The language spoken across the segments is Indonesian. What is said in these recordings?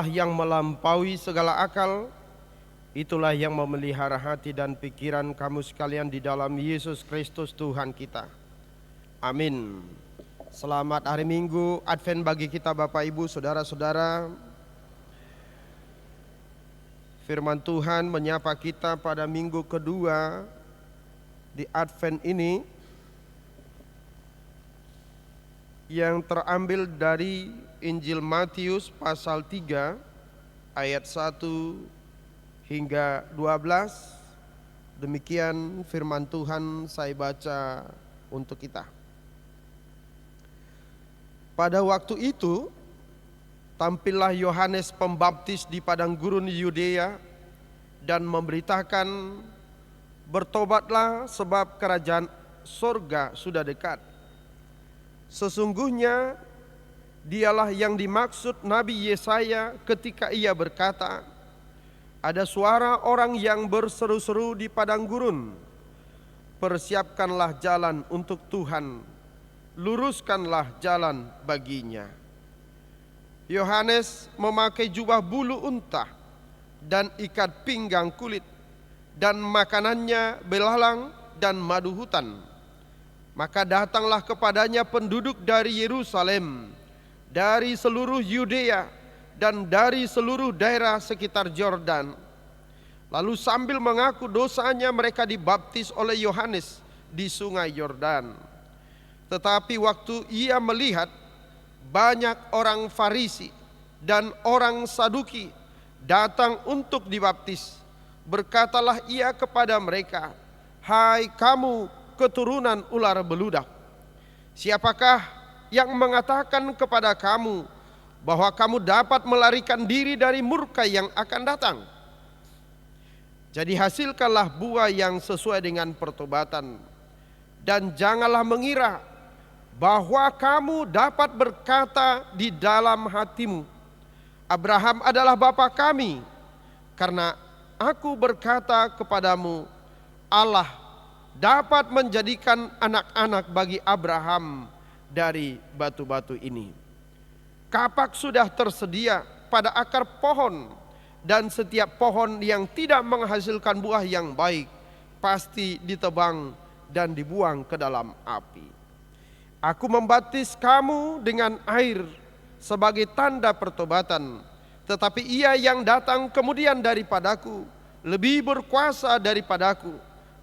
Yang melampaui segala akal, itulah yang memelihara hati dan pikiran kamu sekalian di dalam Yesus Kristus Tuhan kita. Amin. Selamat hari Minggu Advent bagi kita Bapak Ibu, Saudara-saudara. Firman Tuhan menyapa kita pada minggu kedua di Advent ini, yang terambil dari Injil Matius pasal 3 ayat 1 hingga 12. Demikian firman Tuhan saya baca untuk kita. Pada waktu itu tampillah Yohanes Pembaptis di padang gurun Yudea dan memberitakan, "Bertobatlah sebab kerajaan sorga sudah dekat." Sesungguhnya dialah yang dimaksud Nabi Yesaya ketika ia berkata, "Ada suara orang yang berseru-seru di padang gurun, persiapkanlah jalan untuk Tuhan, luruskanlah jalan baginya." Yohanes memakai jubah bulu unta dan ikat pinggang kulit, dan makanannya belalang dan madu hutan. Maka datanglah kepadanya penduduk dari Yerusalem, dari seluruh Yudea, dan dari seluruh daerah sekitar Yordan. Lalu sambil mengaku dosanya mereka dibaptis oleh Yohanes di sungai Yordan. Tetapi waktu ia melihat banyak orang Farisi dan orang Saduki datang untuk dibaptis, berkatalah ia kepada mereka, "Hai kamu keturunan ular beludak, siapakah yang mengatakan kepada kamu bahwa kamu dapat melarikan diri dari murka yang akan datang? Jadi hasilkanlah buah yang sesuai dengan pertobatan, dan janganlah mengira bahwa kamu dapat berkata di dalam hatimu, Abraham adalah bapa kami, karena aku berkata kepadamu, Allah dapat menjadikan anak-anak bagi Abraham dari batu-batu ini. Kapak sudah tersedia pada akar pohon, dan setiap pohon yang tidak menghasilkan buah yang baik pasti ditebang dan dibuang ke dalam api. Aku membaptis kamu dengan air sebagai tanda pertobatan, tetapi ia yang datang kemudian daripadaku lebih berkuasa daripadaku,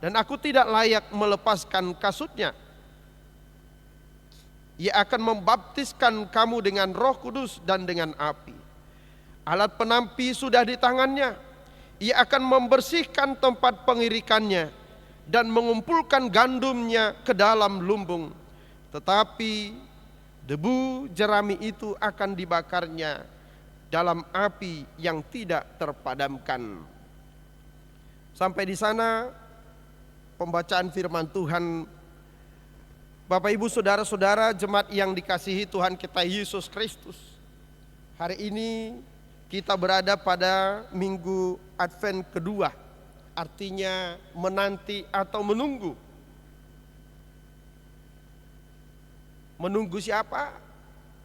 dan aku tidak layak melepaskan kasutnya. Ia akan membaptiskan kamu dengan Roh Kudus dan dengan api. Alat penampi sudah di tangannya. Ia akan membersihkan tempat pengirikannya dan mengumpulkan gandumnya ke dalam lumbung. Tetapi debu jerami itu akan dibakarnya dalam api yang tidak terpadamkan." Sampai di sana pembacaan firman Tuhan. Bapak Ibu Saudara-saudara jemaat yang dikasihi Tuhan kita Yesus Kristus, hari ini kita berada pada minggu Advent kedua, artinya menanti atau menunggu. Menunggu siapa?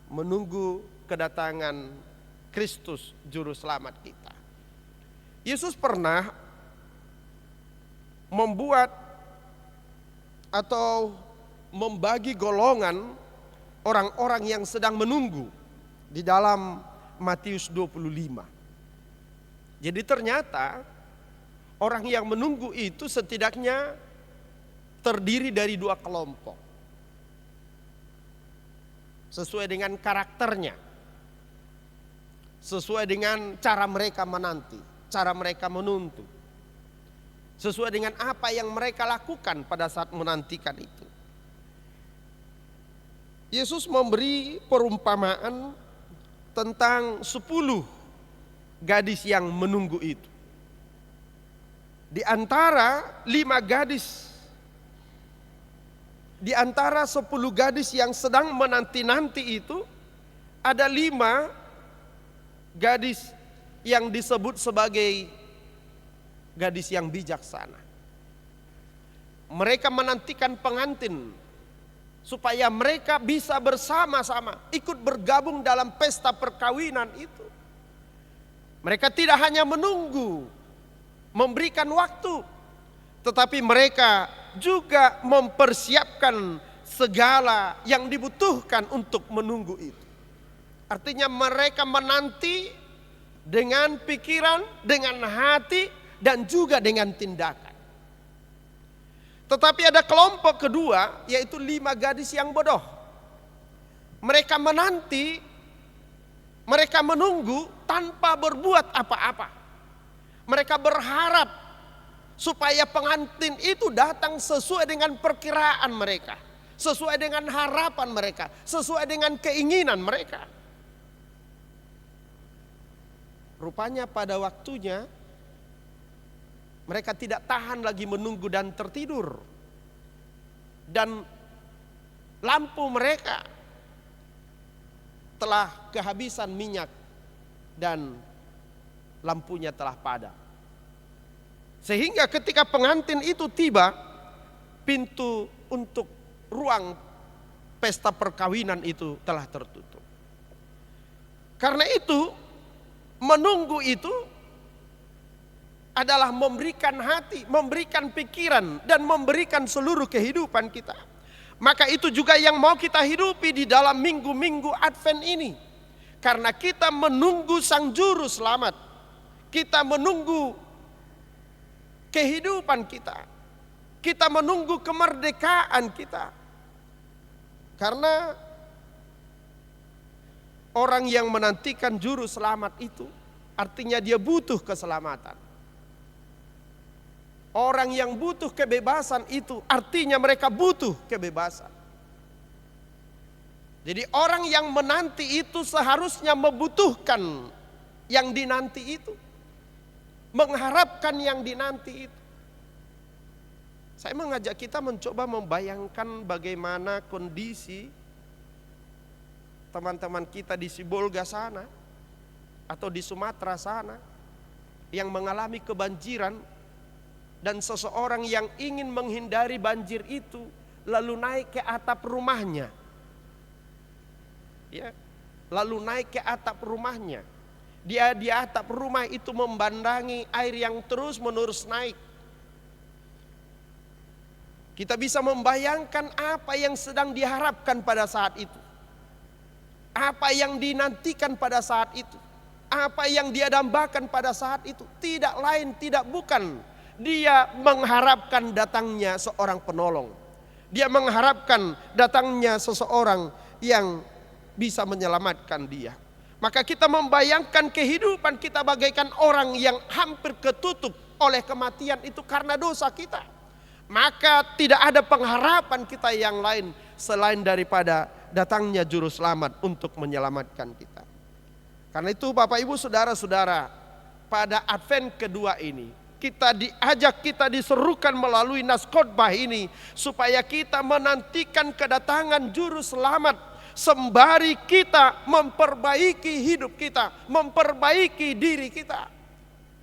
Menunggu kedatangan Kristus Juru Selamat kita. Yesus pernah membuat atau membagi golongan orang-orang yang sedang menunggu di dalam Matius 25. Jadi ternyata orang yang menunggu itu setidaknya terdiri dari dua kelompok, sesuai dengan karakternya, sesuai dengan cara mereka menanti, cara mereka menuntut, sesuai dengan apa yang mereka lakukan pada saat menantikan itu. Yesus memberi perumpamaan tentang 10 gadis yang menunggu itu. Di antara 5 gadis, di antara 10 gadis yang sedang menanti-nanti itu, ada 5 gadis yang disebut sebagai gadis yang bijaksana. Mereka menantikan pengantin supaya mereka bisa bersama-sama ikut bergabung dalam pesta perkawinan itu. Mereka tidak hanya menunggu, memberikan waktu, tetapi mereka juga mempersiapkan segala yang dibutuhkan untuk menunggu itu. Artinya mereka menanti dengan pikiran, dengan hati, dan juga dengan tindakan. Tetapi ada kelompok kedua, yaitu 5 gadis yang bodoh. Mereka menanti, mereka menunggu tanpa berbuat apa-apa. Mereka berharap supaya pengantin itu datang sesuai dengan perkiraan mereka, sesuai dengan harapan mereka, sesuai dengan keinginan mereka. Rupanya pada waktunya mereka tidak tahan lagi menunggu dan tertidur. Dan lampu mereka telah kehabisan minyak dan lampunya telah padam. Sehingga ketika pengantin itu tiba, pintu untuk ruang pesta perkawinan itu telah tertutup. Karena itu, menunggu itu adalah memberikan hati, memberikan pikiran, dan memberikan seluruh kehidupan kita. Maka itu juga yang mau kita hidupi di dalam minggu-minggu Advent ini. Karena kita menunggu Sang Juru Selamat. Kita menunggu kehidupan kita. Kita menunggu kemerdekaan kita. Karena orang yang menantikan Juru Selamat itu artinya dia butuh keselamatan. Orang yang butuh kebebasan itu artinya mereka butuh kebebasan. Jadi orang yang menanti itu seharusnya membutuhkan yang dinanti itu. Mengharapkan yang dinanti itu. Saya mengajak kita mencoba membayangkan bagaimana kondisi teman-teman kita di Sibolga sana atau di Sumatera sana yang mengalami kebanjiran, dan seseorang yang ingin menghindari banjir itu lalu naik ke atap rumahnya. Ya, lalu naik ke atap rumahnya. Dia di atap rumah itu memandangi air yang terus-menerus naik. Kita bisa membayangkan apa yang sedang diharapkan pada saat itu. Apa yang dinantikan pada saat itu. Apa yang dia dambakan pada saat itu. Tidak lain, tidak bukan. Dia mengharapkan datangnya seorang penolong. Dia mengharapkan datangnya seseorang yang bisa menyelamatkan dia. Maka kita membayangkan kehidupan kita bagaikan orang yang hampir ketutup oleh kematian itu karena dosa kita. Maka tidak ada pengharapan kita yang lain selain daripada datangnya Juru Selamat untuk menyelamatkan kita. Karena itu Bapak Ibu Saudara-saudara, pada Advent kedua ini kita diajak, kita diserukan melalui nas khotbah ini supaya kita menantikan kedatangan Juru Selamat sembari kita memperbaiki hidup kita, memperbaiki diri kita,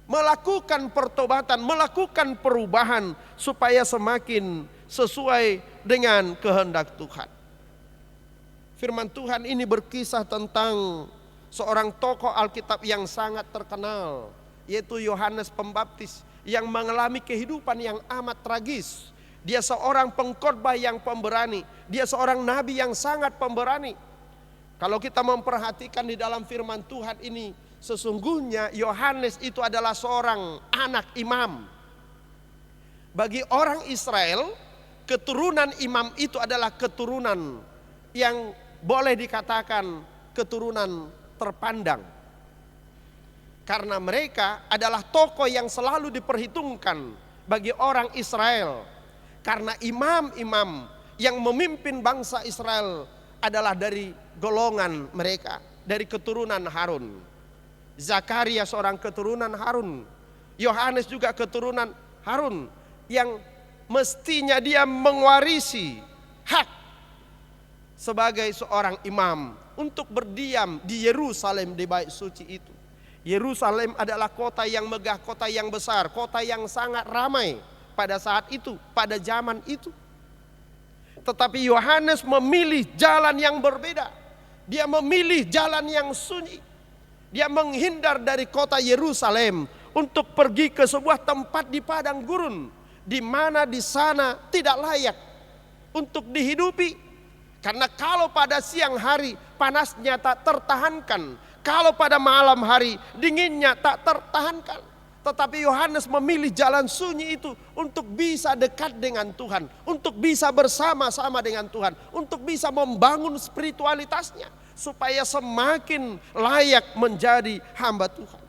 melakukan pertobatan, melakukan perubahan supaya semakin sesuai dengan kehendak Tuhan. Firman Tuhan ini berkisah tentang seorang tokoh Alkitab yang sangat terkenal, yaitu Yohanes Pembaptis, yang mengalami kehidupan yang amat tragis. Dia seorang pengkhotbah yang pemberani. Dia seorang nabi yang sangat pemberani. Kalau kita memperhatikan di dalam firman Tuhan ini, sesungguhnya Yohanes itu adalah seorang anak imam. Bagi orang Israel, keturunan imam itu adalah keturunan yang boleh dikatakan keturunan terpandang. Karena mereka adalah tokoh yang selalu diperhitungkan bagi orang Israel. Karena imam-imam yang memimpin bangsa Israel adalah dari golongan mereka, dari keturunan Harun. Zakaria seorang keturunan Harun. Yohanes juga keturunan Harun, yang mestinya dia mewarisi hak sebagai seorang imam untuk berdiam di Yerusalem, di bait suci itu. Yerusalem adalah kota yang megah, kota yang besar, kota yang sangat ramai pada saat itu, pada zaman itu. Tetapi Yohanes memilih jalan yang berbeda. Dia memilih jalan yang sunyi. Dia menghindar dari kota Yerusalem untuk pergi ke sebuah tempat di padang gurun, di mana di sana tidak layak untuk dihidupi. Karena kalau pada siang hari panasnya tak tertahankan, kalau pada malam hari dinginnya tak tertahankan. Tetapi Yohanes memilih jalan sunyi itu untuk bisa dekat dengan Tuhan, untuk bisa bersama-sama dengan Tuhan, untuk bisa membangun spiritualitasnya supaya semakin layak menjadi hamba Tuhan.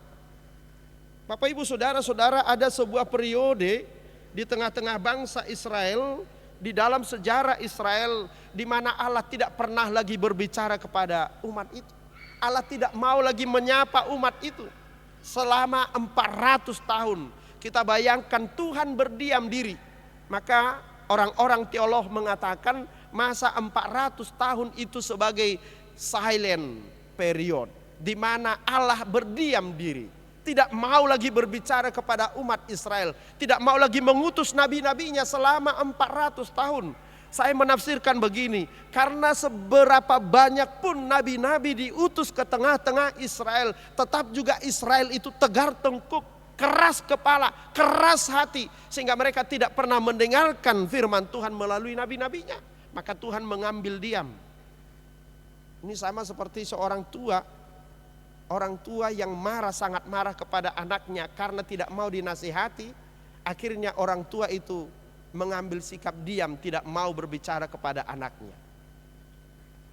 Bapak Ibu Saudara-saudara, ada sebuah periode di tengah-tengah bangsa Israel, di dalam sejarah Israel, di mana Allah tidak pernah lagi berbicara kepada umat itu. Allah tidak mau lagi menyapa umat itu. Selama 400 tahun kita bayangkan Tuhan berdiam diri. Maka orang-orang teolog mengatakan masa 400 tahun itu sebagai silent period, di mana Allah berdiam diri, tidak mau lagi berbicara kepada umat Israel, tidak mau lagi mengutus nabi-nabinya selama 400 tahun. Saya menafsirkan begini, karena seberapa banyak pun nabi-nabi diutus ke tengah-tengah Israel, tetap juga Israel itu tegar tengkuk, keras kepala, keras hati, sehingga mereka tidak pernah mendengarkan firman Tuhan melalui nabi-nabinya. Maka Tuhan mengambil diam. Ini sama seperti seorang tua, orang tua yang marah, sangat marah kepada anaknya karena tidak mau dinasihati. Akhirnya orang tua itu mengambil sikap diam, tidak mau berbicara kepada anaknya.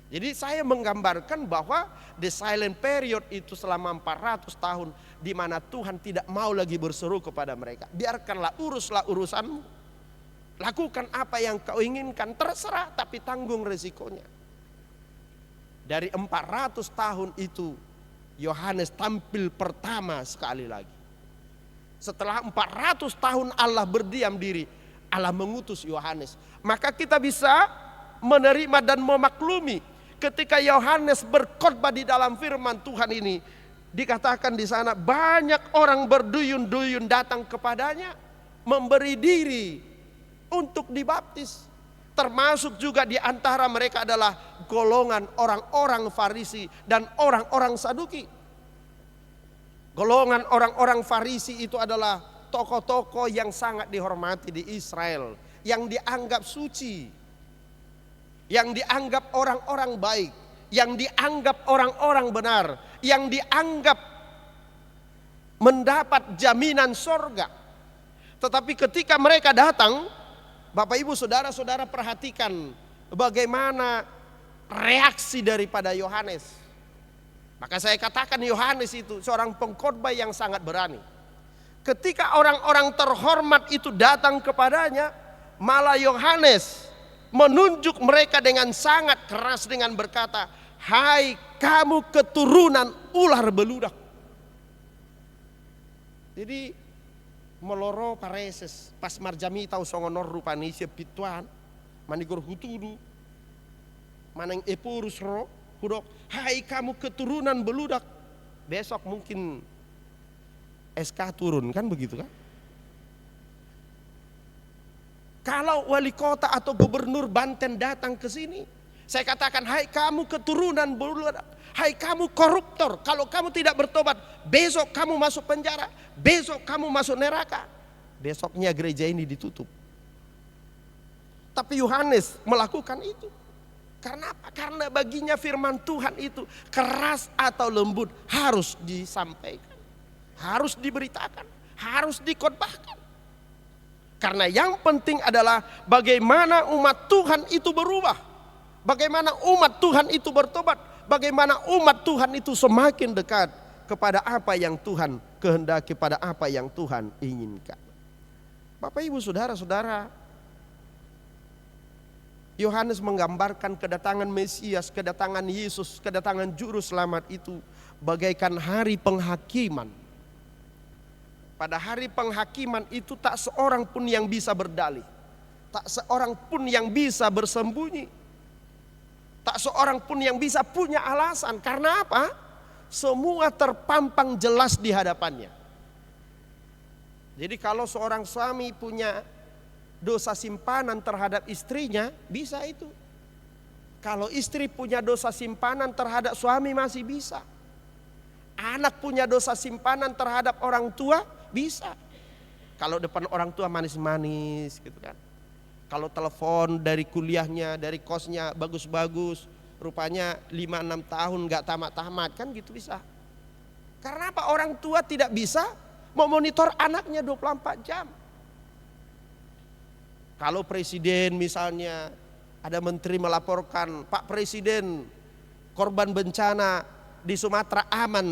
Jadi saya menggambarkan bahwa the silent period itu selama 400 tahun, di mana Tuhan tidak mau lagi berseru kepada mereka. Biarkanlah, uruslah urusanmu, lakukan apa yang kau inginkan, terserah, tapi tanggung resikonya. Dari 400 tahun itu Yohanes tampil pertama sekali lagi. Setelah 400 tahun Allah berdiam diri, Allah mengutus Yohanes. Maka kita bisa menerima dan memaklumi ketika Yohanes berkhotbah di dalam firman Tuhan ini. Dikatakan di sana banyak orang berduyun-duyun datang kepadanya, memberi diri untuk dibaptis. Termasuk juga di antara mereka adalah golongan orang-orang Farisi dan orang-orang Saduki. Golongan orang-orang Farisi itu adalah tokoh-tokoh yang sangat dihormati di Israel, yang dianggap suci, yang dianggap orang-orang baik, yang dianggap orang-orang benar, yang dianggap mendapat jaminan sorga. Tetapi ketika mereka datang, Bapak Ibu Saudara-saudara perhatikan bagaimana reaksi daripada Yohanes. Maka saya katakan Yohanes itu seorang pengkhotbah yang sangat berani. Ketika orang-orang terhormat itu datang kepadanya, malah Yohanes menunjuk mereka dengan sangat keras dengan berkata, "Hai kamu keturunan ular beludak." Jadi meloro pareses pas marjami tahu songonor rupani sepituan manigur hutudu maneng epurus ro hudok, "Hai kamu keturunan beludak." Besok mungkin SK turun, kan begitu kan? Kalau wali kota atau gubernur Banten datang ke sini, saya katakan, "Hai kamu keturunan beludak, hai kamu koruptor, kalau kamu tidak bertobat, besok kamu masuk penjara, besok kamu masuk neraka." Besoknya gereja ini ditutup. Tapi Yohanes melakukan itu. Karena apa? Karena baginya firman Tuhan itu keras atau lembut harus disampaikan, harus diberitakan, harus dikhotbahkan. Karena yang penting adalah bagaimana umat Tuhan itu berubah, bagaimana umat Tuhan itu bertobat, bagaimana umat Tuhan itu semakin dekat kepada apa yang Tuhan kehendaki, pada apa yang Tuhan inginkan. Bapak Ibu Saudara-saudara, Yohanes menggambarkan kedatangan Mesias, kedatangan Yesus, kedatangan Juru Selamat itu bagaikan hari penghakiman. Pada hari penghakiman itu tak seorang pun yang bisa berdalih, tak seorang pun yang bisa bersembunyi, tak seorang pun yang bisa punya alasan. Karena apa? Semua terpampang jelas di hadapannya. Jadi kalau seorang suami punya dosa simpanan terhadap istrinya, bisa itu. Kalau istri punya dosa simpanan terhadap suami, masih bisa. Anak punya dosa simpanan terhadap orang tua, bisa. Kalau depan orang tua manis-manis gitu kan. Kalau telepon dari kuliahnya, dari kosnya bagus-bagus, rupanya 5-6 tahun gak tamat-tamat, kan gitu bisa. Karena apa? Orang tua tidak bisa memonitor anaknya 24 jam. Kalau presiden misalnya, ada menteri melaporkan, Pak Presiden korban bencana di Sumatera aman.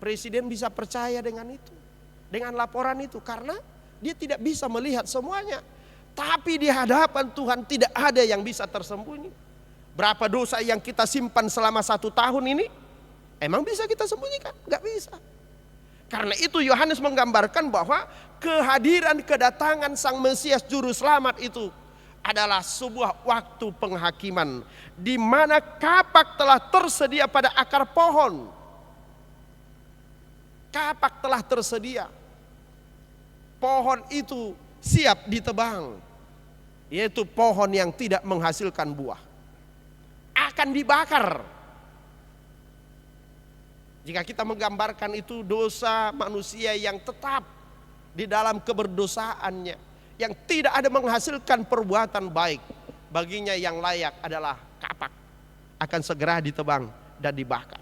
Presiden bisa percaya dengan itu, dengan laporan itu, karena dia tidak bisa melihat semuanya. Tapi di hadapan Tuhan tidak ada yang bisa tersembunyi. Berapa dosa yang kita simpan selama 1 tahun ini, emang bisa kita sembunyikan? Gak bisa. Karena itu Yohanes menggambarkan bahwa kehadiran kedatangan Sang Mesias Juru Selamat itu adalah sebuah waktu penghakiman, di mana kapak telah tersedia pada akar pohon. Kapak telah tersedia. Pohon itu siap ditebang, yaitu pohon yang tidak menghasilkan buah. Akan dibakar. Jika kita menggambarkan itu dosa manusia yang tetap di dalam keberdosaannya, yang tidak ada menghasilkan perbuatan baik, baginya yang layak adalah kapak, akan segera ditebang dan dibakar.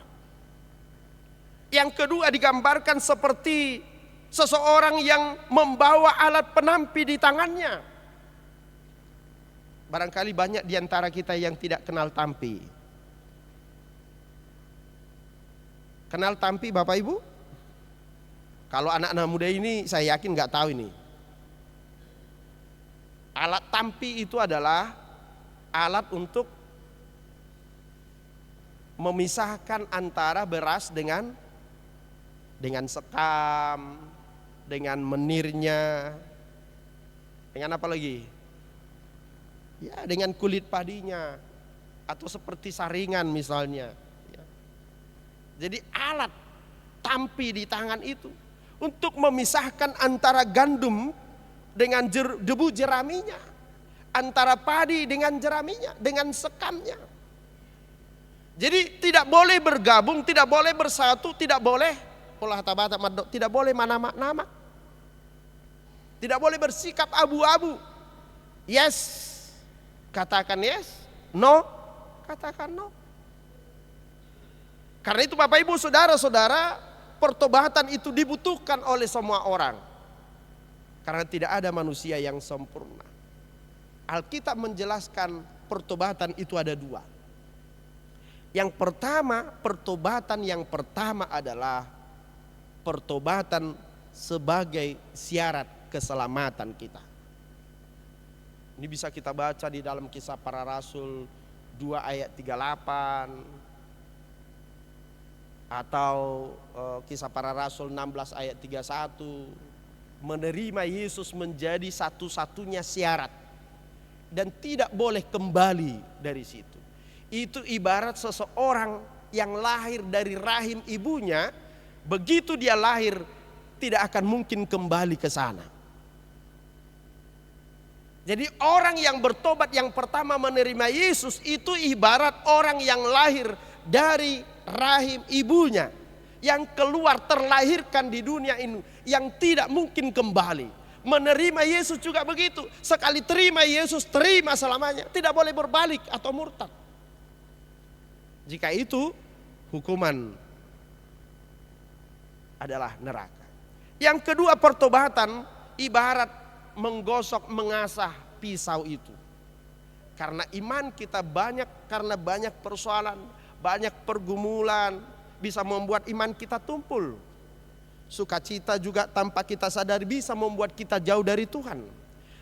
Yang kedua digambarkan seperti seseorang yang membawa alat penampi di tangannya. Barangkali banyak di antara kita yang tidak kenal tampi. Kenal tampi Bapak Ibu? Kalau anak-anak muda ini saya yakin gak tahu ini. Alat tampi itu adalah alat untuk memisahkan antara beras dengan sekam, dengan menirnya, dengan apa lagi? Ya, dengan kulit padinya, atau seperti saringan misalnya. Jadi alat tampi di tangan itu untuk memisahkan antara gandum dengan debu jeraminya, antara padi dengan jeraminya, dengan sekamnya. Jadi tidak boleh bergabung, tidak boleh bersatu, tidak boleh tidak boleh mana-nama, tidak boleh bersikap abu-abu. Yes, katakan yes. No, katakan no. Karena itu Bapak Ibu Saudara-saudara, pertobatan itu dibutuhkan oleh semua orang. Karena tidak ada manusia yang sempurna. Alkitab menjelaskan pertobatan itu ada 2. Yang pertama, pertobatan yang pertama adalah pertobatan sebagai syarat keselamatan kita. Ini bisa kita baca di dalam Kisah Para Rasul 2 ayat 38. Atau Kisah Para Rasul 16 ayat 31. Menerima Yesus menjadi satu-satunya syarat. Dan tidak boleh kembali dari situ. Itu ibarat seseorang yang lahir dari rahim ibunya. Begitu dia lahir tidak akan mungkin kembali ke sana. Jadi orang yang bertobat yang pertama menerima Yesus itu ibarat orang yang lahir dari rahim ibunya, yang keluar terlahirkan di dunia ini, yang tidak mungkin kembali. Menerima Yesus juga begitu. Sekali terima Yesus, terima selamanya. Tidak boleh berbalik atau murtad. Jika itu, hukuman adalah neraka. Yang kedua, pertobatan ibarat menggosok, mengasah pisau itu. Karena iman kita banyak, karena banyak persoalan, banyak pergumulan, bisa membuat iman kita tumpul. Sukacita juga tanpa kita sadari bisa membuat kita jauh dari Tuhan.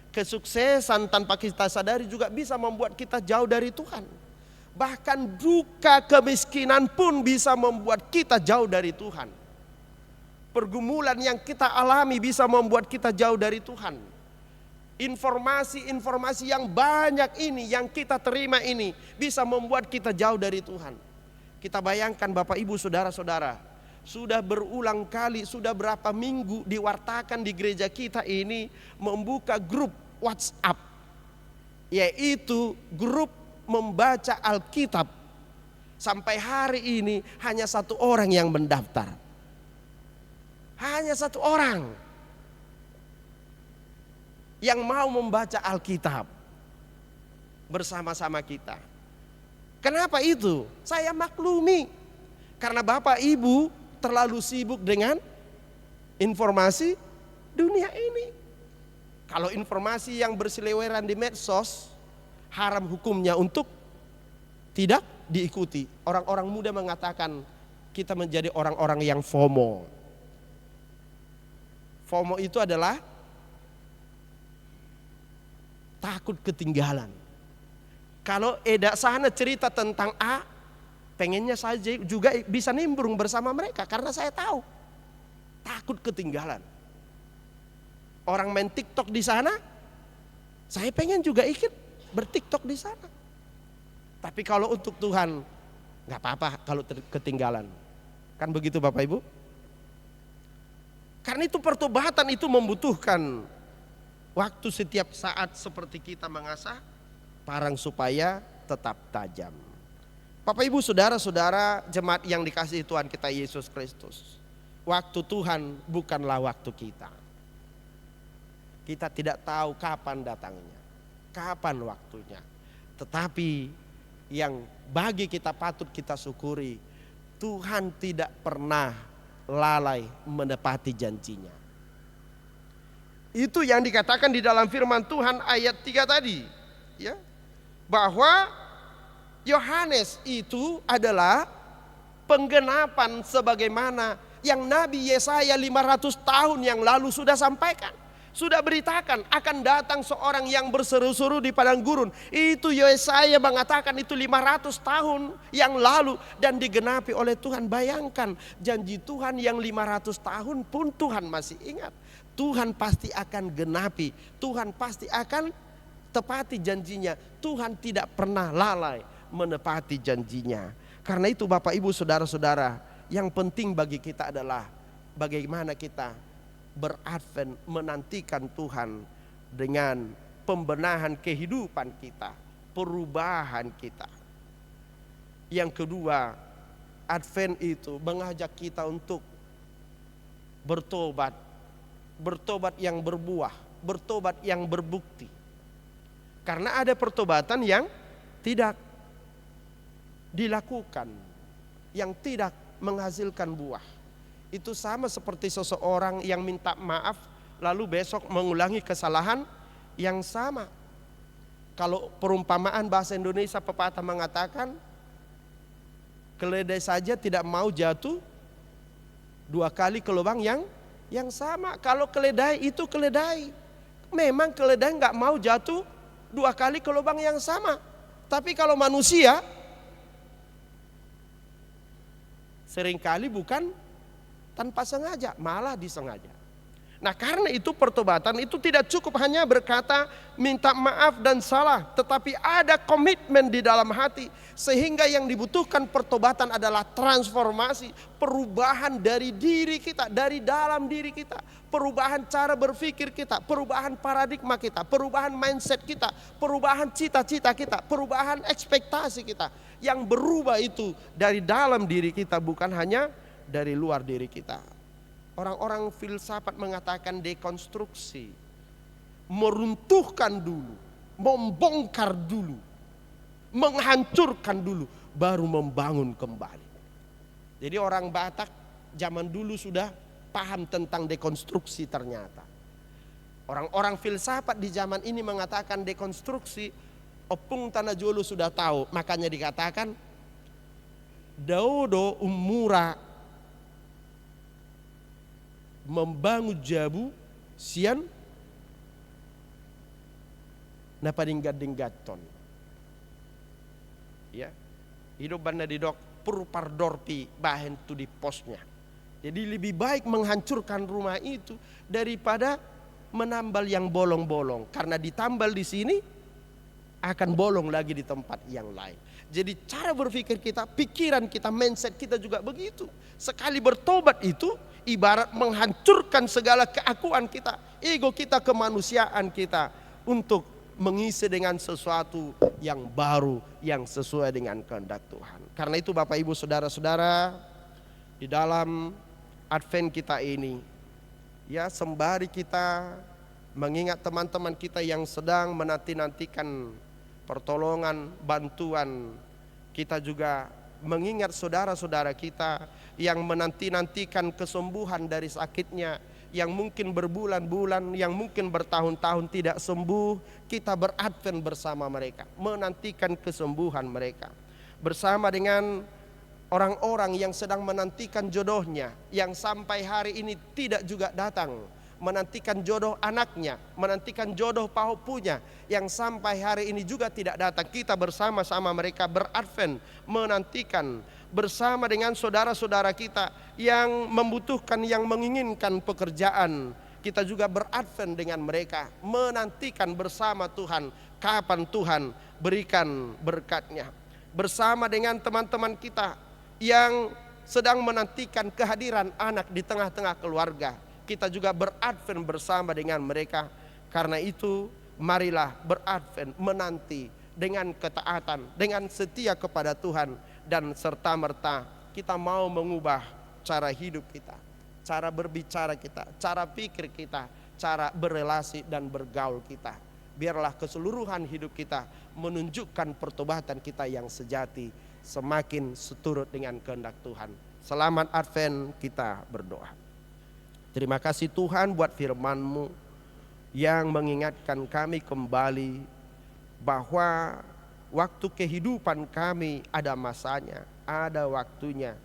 Kesuksesan tanpa kita sadari juga bisa membuat kita jauh dari Tuhan. Bahkan duka, kemiskinan pun bisa membuat kita jauh dari Tuhan. Pergumulan yang kita alami bisa membuat kita jauh dari Tuhan. Informasi-informasi yang banyak ini, yang kita terima ini bisa membuat kita jauh dari Tuhan. Kita bayangkan Bapak Ibu Saudara-saudara, sudah berulang kali, sudah berapa minggu diwartakan di gereja kita ini membuka grup WhatsApp, yaitu grup membaca Alkitab Sampai hari ini hanya satu orang yang mendaftar. Hanya satu orang yang mau membaca Alkitab bersama-sama kita. Kenapa itu? Saya maklumi. Karena Bapak Ibu terlalu sibuk dengan informasi dunia ini. Kalau informasi yang berseliweran di medsos, haram hukumnya untuk tidak diikuti. Orang-orang muda mengatakan kita menjadi orang-orang yang FOMO. FOMO itu adalah takut ketinggalan. Kalau Eda sana cerita tentang A, pengennya saja juga bisa nimbrung bersama mereka karena saya tahu. Takut ketinggalan. Orang main TikTok di sana, saya pengen juga ikut bertiktok di sana. Tapi kalau untuk Tuhan, nggak apa-apa kalau ketinggalan. Kan begitu Bapak Ibu? Karena itu pertobatan itu membutuhkan waktu setiap saat seperti kita mengasah parang supaya tetap tajam. Bapak Ibu saudara-saudara jemaat yang dikasihi Tuhan kita Yesus Kristus. Waktu Tuhan bukanlah waktu kita. Kita tidak tahu kapan datangnya, kapan waktunya. Tetapi yang bagi kita patut kita syukuri, Tuhan tidak pernah lalai menepati janjinya. Itu yang dikatakan di dalam firman Tuhan ayat 3 tadi, ya. Bahwa Yohanes itu adalah penggenapan sebagaimana yang Nabi Yesaya 500 tahun yang lalu sudah sampaikan. Sudah beritakan akan datang seorang yang berseru-seru di padang gurun. Itu Yesaya mengatakan itu 500 tahun yang lalu dan digenapi oleh Tuhan. Bayangkan janji Tuhan yang 500 tahun pun Tuhan masih ingat. Tuhan pasti akan genapi. Tuhan pasti akan tepati janjinya. Tuhan tidak pernah lalai menepati janjinya. Karena itu Bapak Ibu saudara-saudara, yang penting bagi kita adalah bagaimana kita beradvent menantikan Tuhan dengan pembenahan kehidupan kita, perubahan kita. Yang kedua, Advent itu mengajak kita untuk bertobat, bertobat yang berbuah, bertobat yang berbukti. Karena ada pertobatan yang tidak dilakukan, yang tidak menghasilkan buah. Itu sama seperti seseorang yang minta maaf lalu besok mengulangi kesalahan yang sama. Kalau perumpamaan bahasa Indonesia pepatah mengatakan, keledai saja tidak mau jatuh 2 kali ke lubang yang sama. Kalau keledai itu keledai, memang keledai nggak mau jatuh 2 kali ke lubang yang sama. Tapi kalau manusia seringkali bukan tanpa sengaja, malah disengaja. Nah karena itu pertobatan itu tidak cukup hanya berkata minta maaf dan salah. Tetapi ada komitmen di dalam hati. Sehingga yang dibutuhkan pertobatan adalah transformasi. Perubahan dari diri kita, dari dalam diri kita. Perubahan cara berpikir kita, perubahan paradigma kita, perubahan mindset kita, perubahan cita-cita kita, perubahan ekspektasi kita. Yang berubah itu dari dalam diri kita, bukan hanya dari luar diri kita. Orang-orang filsafat mengatakan dekonstruksi, meruntuhkan dulu, membongkar dulu, menghancurkan dulu, baru membangun kembali. Jadi orang Batak zaman dulu sudah paham tentang dekonstruksi ternyata. Orang-orang filsafat di zaman ini mengatakan dekonstruksi, opung tanah jolo sudah tahu, makanya dikatakan Daodo umura membangun jabu sian napadinggat-dinggaton. Ya, hidup banda di dok purpardorpi bahen tu di posnya. Jadi lebih baik menghancurkan rumah itu daripada menambal yang bolong-bolong, karena ditambal di sini akan bolong lagi di tempat yang lain. Jadi cara berpikir kita, pikiran kita, mindset kita juga begitu. Sekali bertobat itu ibarat menghancurkan segala keakuan kita, ego kita, kemanusiaan kita, untuk mengisi dengan sesuatu yang baru yang sesuai dengan kehendak Tuhan. Karena itu Bapak Ibu Saudara-saudara, di dalam Advent kita ini, ya sembari kita mengingat teman-teman kita yang sedang menanti-nantikan pertolongan, bantuan, kita juga mengingat saudara-saudara kita yang menanti-nantikan kesembuhan dari sakitnya, yang mungkin berbulan-bulan, yang mungkin bertahun-tahun tidak sembuh. Kita beradvent bersama mereka, menantikan kesembuhan mereka. Bersama dengan orang-orang yang sedang menantikan jodohnya, yang sampai hari ini tidak juga datang, menantikan jodoh anaknya, menantikan jodoh pahopunya, yang sampai hari ini juga tidak datang. Kita bersama-sama mereka beradvent, menantikan bersama dengan saudara-saudara kita yang membutuhkan, yang menginginkan pekerjaan. Kita juga beradvent dengan mereka, menantikan bersama Tuhan kapan Tuhan berikan berkatnya. Bersama dengan teman-teman kita yang sedang menantikan kehadiran anak di tengah-tengah keluarga, kita juga beradvent bersama dengan mereka. Karena itu marilah beradvent, menanti dengan ketaatan, dengan setia kepada Tuhan, dan serta-merta kita mau mengubah cara hidup kita, cara berbicara kita, cara pikir kita, cara berelasi dan bergaul kita. Biarlah keseluruhan hidup kita menunjukkan pertobatan kita yang sejati, semakin seturut dengan kehendak Tuhan. Selamat Advent, kita berdoa. Terima kasih Tuhan buat firman-Mu yang mengingatkan kami kembali bahwa waktu kehidupan kami ada masanya, ada waktunya.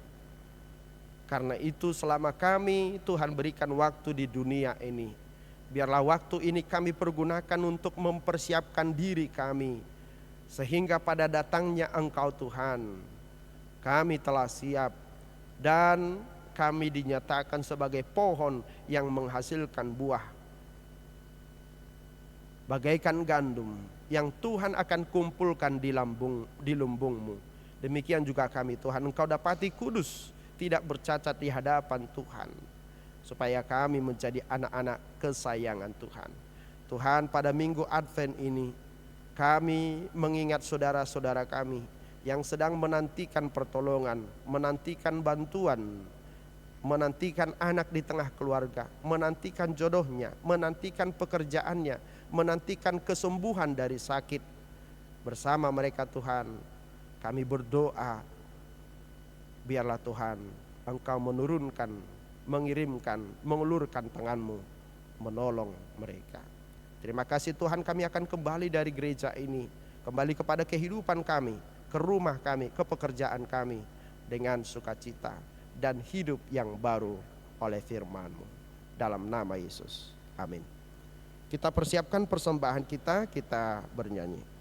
Karena itu selama kami Tuhan berikan waktu di dunia ini, biarlah waktu ini kami pergunakan untuk mempersiapkan diri kami, sehingga pada datangnya Engkau Tuhan, kami telah siap dan kami dinyatakan sebagai pohon yang menghasilkan buah, bagaikan gandum yang Tuhan akan kumpulkan di lumbung-Mu. Demikian juga kami Tuhan, Engkau dapati kudus, tidak bercacat di hadapan Tuhan, supaya kami menjadi anak-anak kesayangan Tuhan. Tuhan, pada minggu Advent ini kami mengingat saudara-saudara kami yang sedang menantikan pertolongan, menantikan bantuan, menantikan anak di tengah keluarga, menantikan jodohnya, menantikan pekerjaannya, menantikan kesembuhan dari sakit. Bersama mereka Tuhan, kami berdoa, biarlah Tuhan Engkau menurunkan, mengirimkan, mengulurkan tangan-Mu, menolong mereka. Terima kasih Tuhan, kami akan kembali dari gereja ini, kembali kepada kehidupan kami, ke rumah kami, ke pekerjaan kami, dengan sukacita dan hidup yang baru oleh firman-Mu. Dalam nama Yesus, amin. Kita persiapkan persembahan kita bernyanyi.